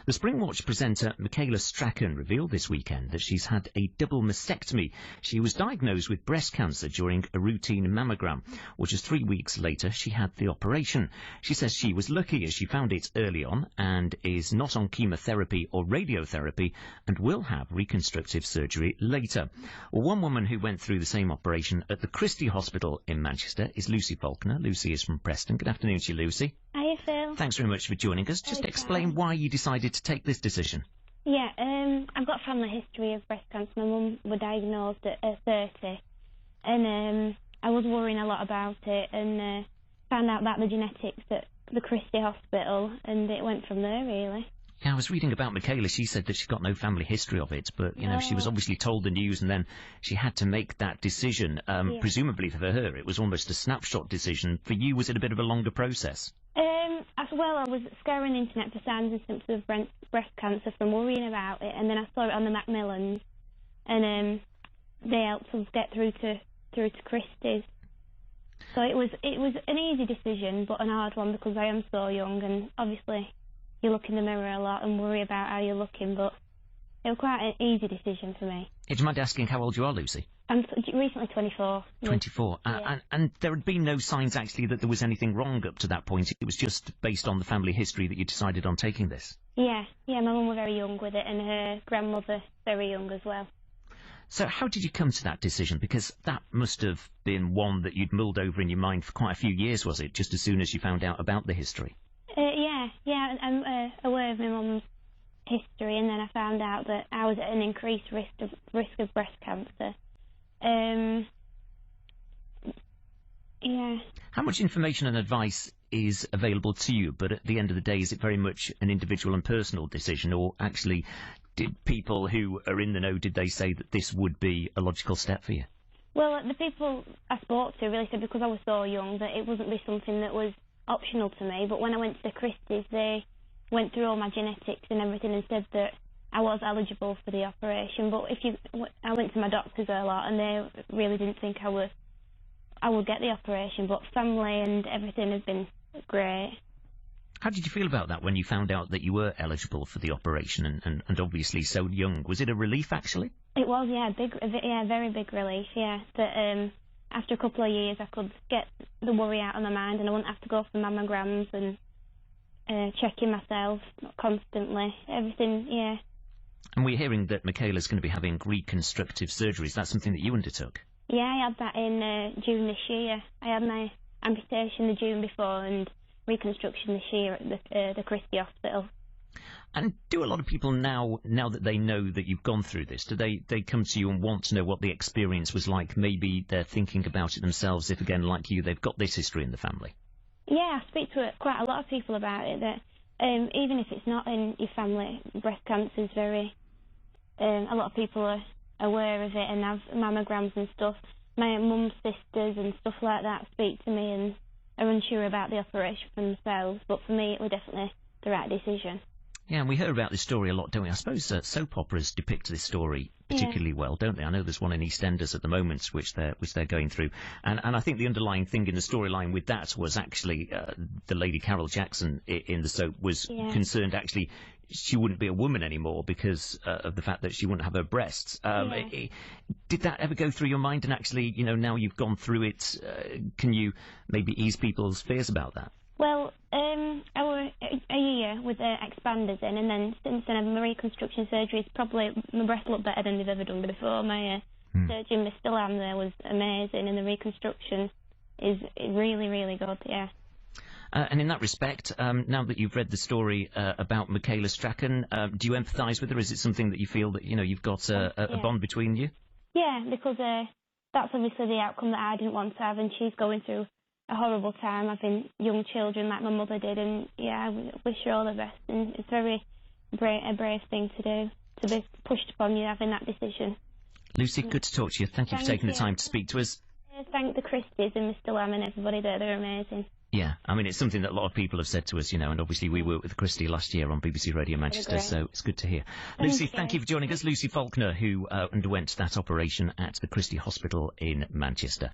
The Springwatch presenter Michaela Strachan revealed this weekend that she's had a double mastectomy. She was diagnosed with breast cancer during a routine mammogram, or just 3 weeks later she had the operation. She says she was lucky as she found it early on and is not on chemotherapy or radiotherapy and will have reconstructive surgery later. Well, one woman who went through the same operation at the Christie Hospital in Manchester is Lucy Faulkner. Lucy is from Preston. Good afternoon to you, Lucy. Hiya, Phil. Thanks very much for joining us. Just explain why you decided to take this decision. Yeah, I've got a family history of breast cancer. My mum was diagnosed at 30, and I was worrying a lot about it, and found out about the genetics at the Christie Hospital, and it went from there, really. Yeah, I was reading about Michaela. She said that she's got no family history of it, but, you know, she was obviously told the news and then she had to make that decision. Presumably for her, it was almost a snapshot decision. For you, was it a bit of a longer process? As well, I was scouring the internet for signs and symptoms of breast cancer from worrying about it, and then I saw it on the Macmillans, and they helped us get through to Christie's. So it was an easy decision, but an hard one because I am so young, and obviously you look in the mirror a lot and worry about how you're looking, but it was quite an easy decision for me. Do you mind asking how old you are, Lucy? I'm recently 24. 24. Yeah. And there had been no signs, actually, that there was anything wrong up to that point. It was just based on the family history that you decided on taking this? Yeah, my mum was very young with it, and her grandmother very young as well. So how did you come to that decision? Because that must have been one that you'd mulled over in your mind for quite a few years, was it, just as soon as you found out about the history? Yeah, I'm aware of my mum's history, and then I found out that I was at an increased risk of breast cancer. Yeah. How much information and advice is available to you, but at the end of the day, is it very much an individual and personal decision, or actually did people who are in the know, did they say that this would be a logical step for you? Well, the people I spoke to really said, because I was so young, that it wouldn't be something that was optional to me, but when I went to the Christies, they went through all my genetics and everything and said that I was eligible for the operation. But I went to my doctors a lot, and they really didn't think I would get the operation, but family and everything has been great. How did you feel about that when you found out that you were eligible for the operation and obviously so young? Was it a relief, actually? It was, very big relief, yeah. That after a couple of years I could get the worry out of my mind, and I wouldn't have to go for mammograms and checking myself constantly. Everything, yeah. And we're hearing that Michaela's going to be having reconstructive surgery. Is that something that you undertook? Yeah, I had that in June this year. I had my amputation the June before and reconstruction this year at the Christie Hospital. And do a lot of people now that they know that you've gone through this, do they come to you and want to know what the experience was like? Maybe they're thinking about it themselves if, again, like you, they've got this history in the family. Yeah, I speak to quite a lot of people about it, that even if it's not in your family, breast cancer is very... a lot of people are aware of it and have mammograms and stuff. My mum's sisters and stuff like that speak to me and are unsure about the operation for themselves, but for me it was definitely the right decision. Yeah, and we hear about this story a lot, don't we? I suppose soap operas depict this story particularly well, don't they? I know there's one in EastEnders at the moment which they're going through, and I think the underlying thing in the storyline with that was actually the lady Carol Jackson in the soap was concerned actually she wouldn't be a woman anymore because of the fact that she wouldn't have her breasts. Did that ever go through your mind? And actually, you know, now you've gone through it, can you maybe ease people's fears about that? Well, I was a year with the expanders in, and then since then my reconstruction surgery, probably my breasts look better than they've ever done before. My surgeon, Mr. Lambe, was amazing, and the reconstruction is really, really good, yeah. And in that respect, now that you've read the story about Michaela Strachan, do you empathise with her? Is it something that you feel that, you know, you've got a bond between you? Yeah, because that's obviously the outcome that I didn't want to have, and she's going through a horrible time having young children like my mother did, and yeah, I wish her all the best, and it's a brave thing to do, to be pushed upon you having that decision. Lucy, good to talk to you. Thank you for taking the time to speak to us. Thank the Christies and Mr. Lambe and everybody there, they're amazing. Yeah, I mean, it's something that a lot of people have said to us, you know, and obviously we worked with Christie last year on BBC Radio Manchester, so it's good to hear. Lucy, thank you for joining us. Lucy Faulkner, who underwent that operation at the Christie Hospital in Manchester.